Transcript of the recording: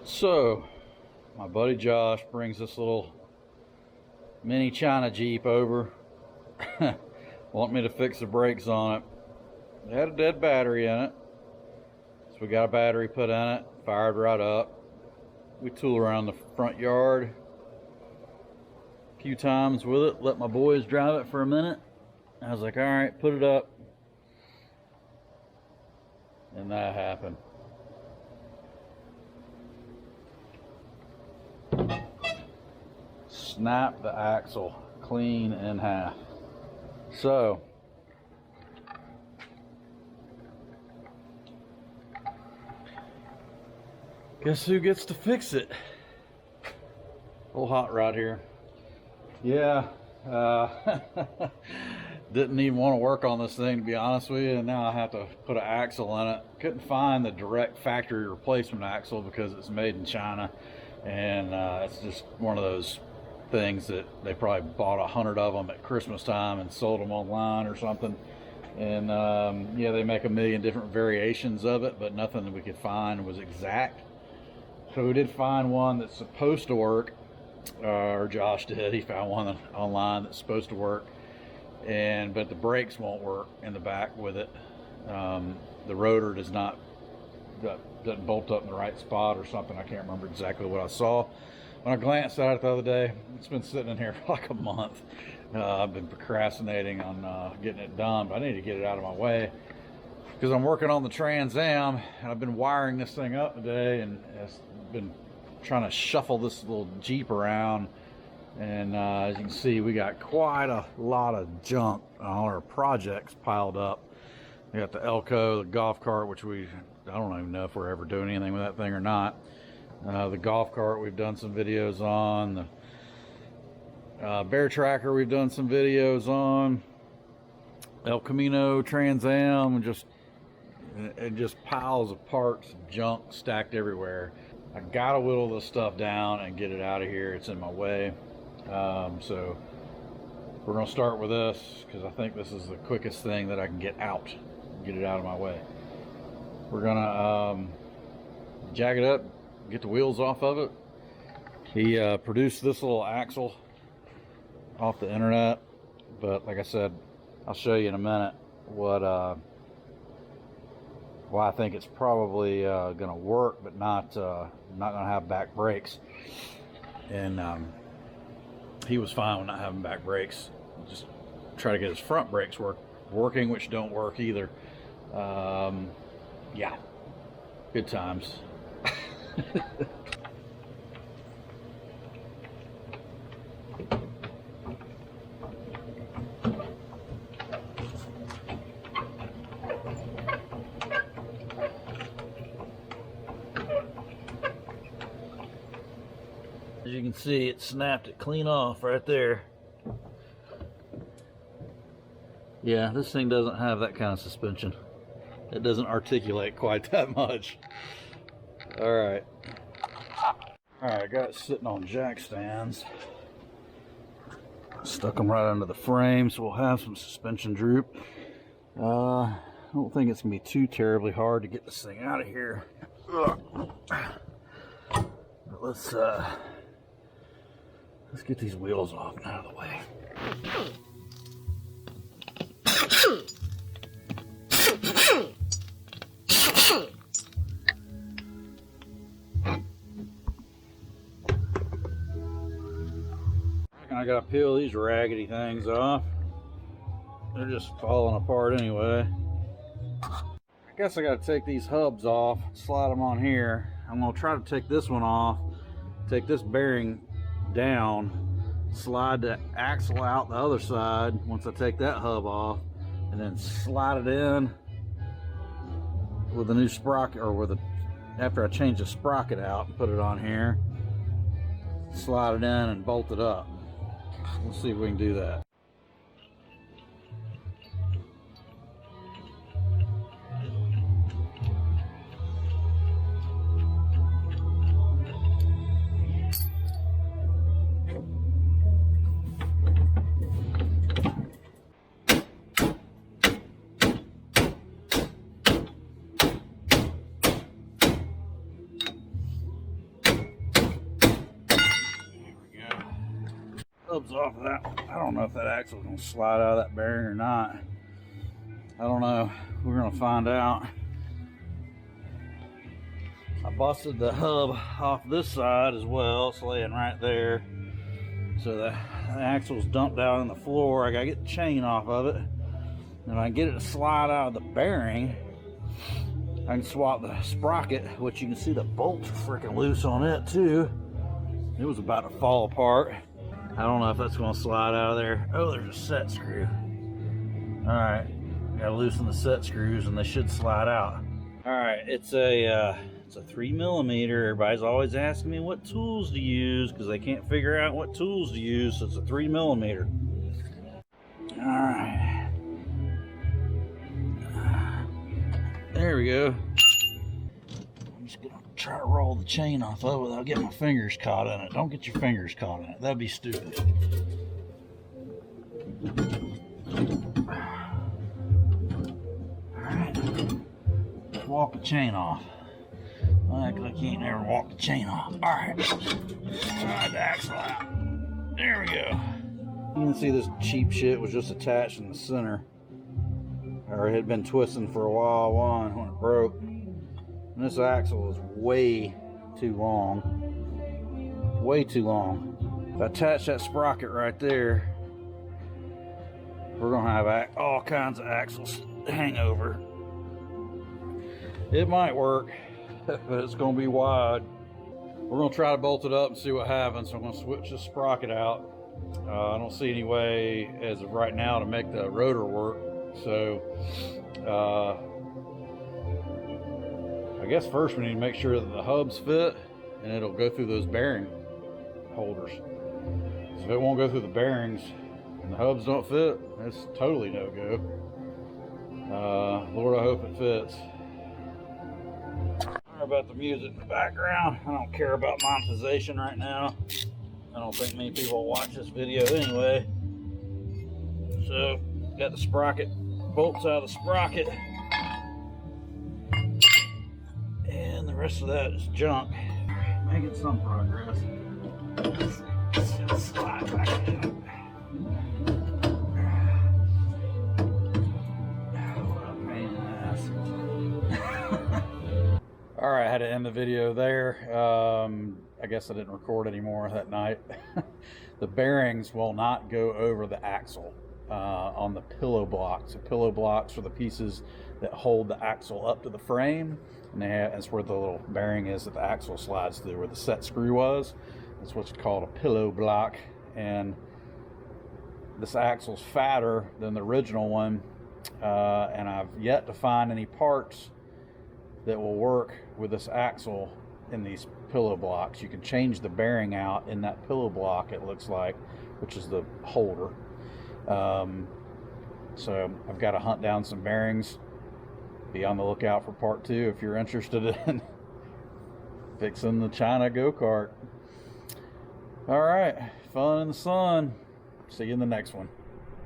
So, my buddy Josh brings this little mini China Jeep over. Want me to fix the brakes on it. It had a dead battery in it. So we got a battery put in it, fired right up. We tool around the front yard a few times with it, let my boys drive it for a minute. I was like, all right, put it up. And that happened. Snap the axle clean in half. So guess who gets to fix it? Old hot rod here. Yeah, didn't even want to work on this thing, to be honest with you, and now I have to put an axle in it. Couldn't find the direct factory replacement axle because it's made in China, and it's just one of those things that they probably bought 100 of them at Christmas time and sold them online or something. And yeah, they make a million different variations of it, but nothing that we could find was exact. So we did find one that's supposed to work, or Josh did. He found one online that's supposed to work, but the brakes won't work in the back with it. The rotor doesn't bolt up in the right spot or something. I can't remember exactly what I saw. When I glanced at it the other day, it's been sitting in here for like a month. I've been procrastinating on getting it done, but I need to get it out of my way because I'm working on the Trans Am, and I've been wiring this thing up today, and it's been trying to shuffle this little Jeep around. And as you can see, we got quite a lot of junk on all our projects piled up. We got the Elko, the golf cart, which I don't even know if we're ever doing anything with that thing or not. The golf cart we've done some videos on. The Bear Tracker we've done some videos on. El Camino Trans Am, and just piles of parts, junk stacked everywhere. I gotta whittle this stuff down and get it out of here. It's in my way. So we're gonna start with this because I think this is the quickest thing that I can get out, get it out of my way. We're gonna jack it up, get the wheels off of it. He produced this little axle off the internet, but like I said, I'll show you in a minute why I think it's probably gonna work, but not gonna have back brakes. And he was fine with not having back brakes. Just try to get his front brakes working, which don't work either. Yeah, good times. As you can see, it snapped it clean off right there. Yeah, this thing doesn't have that kind of suspension. It doesn't articulate quite that much. Alright, I got it sitting on jack stands. Stuck them right under the frame, so we'll have some suspension droop. I don't think it's gonna be too terribly hard to get this thing out of here. But let's get these wheels off and out of the way. I gotta peel these raggedy things off. They're just falling apart anyway. I guess I gotta take these hubs off, slide them on here. I'm gonna try to take this one off, take this bearing down, slide the axle out the other side once I take that hub off, and then slide it in with a new sprocket, or after I change the sprocket out and put it on here, slide it in and bolt it up. We'll see if we can do that. hubs off of that. I don't know if that axle's gonna slide out of that bearing or not. I don't know. We're gonna find out. I busted the hub off this side as well. It's laying right there. So the axle's dumped down on the floor. I gotta get the chain off of it. And I can get it to slide out of the bearing. I can swap the sprocket, which you can see the bolts are freaking loose on it too. It was about to fall apart. I don't know if that's gonna slide out of there. Oh, there's a set screw. All right, gotta loosen the set screws and they should slide out. All right, it's a 3mm. Everybody's always asking me what tools to use because they can't figure out what tools to use. So it's a 3mm. All right. There we go. I'm just gonna try to roll the chain off of it without getting my fingers caught in it. Don't get your fingers caught in it. That'd be stupid. Alright. Let's walk the chain off. I act like you ain't never walked the chain off. Alright. Slide the axle out. There we go. You can see this cheap shit was just attached in the center. Or it had been twisting for a while when it broke. And this axle is way too long. Way too long. If I attach that sprocket right there, we're gonna have all kinds of axles hang over. It might work, but it's gonna be wide. We're gonna try to bolt it up and see what happens. So I'm gonna switch the sprocket out. I don't see any way as of right now to make the rotor work. So I guess first we need to make sure that the hubs fit and it'll go through those bearing holders. So if it won't go through the bearings and the hubs don't fit, it's totally no go. Lord, I hope it fits. Sorry about the music in the background. I don't care about monetization right now. I don't think many people will watch this video anyway. So got the sprocket, bolts out of the sprocket, and the rest of that is junk. Making some progress. Just slide back in. What a pain in the ass. All right, I had to end the video there. I guess I didn't record anymore that night. The bearings will not go over the axle. On the pillow blocks. The pillow blocks are the pieces that hold the axle up to the frame, and that's where the little bearing is that the axle slides through, where the set screw was. That's what's called a pillow block, and this axle's fatter than the original one, and I've yet to find any parts that will work with this axle in these pillow blocks. You can change the bearing out in that pillow block, it looks like, which is the holder. So I've got to hunt down some bearings. Be on the lookout for part 2 if you're interested in fixing the China GoCart. All right, fun in the sun. See you in the next one.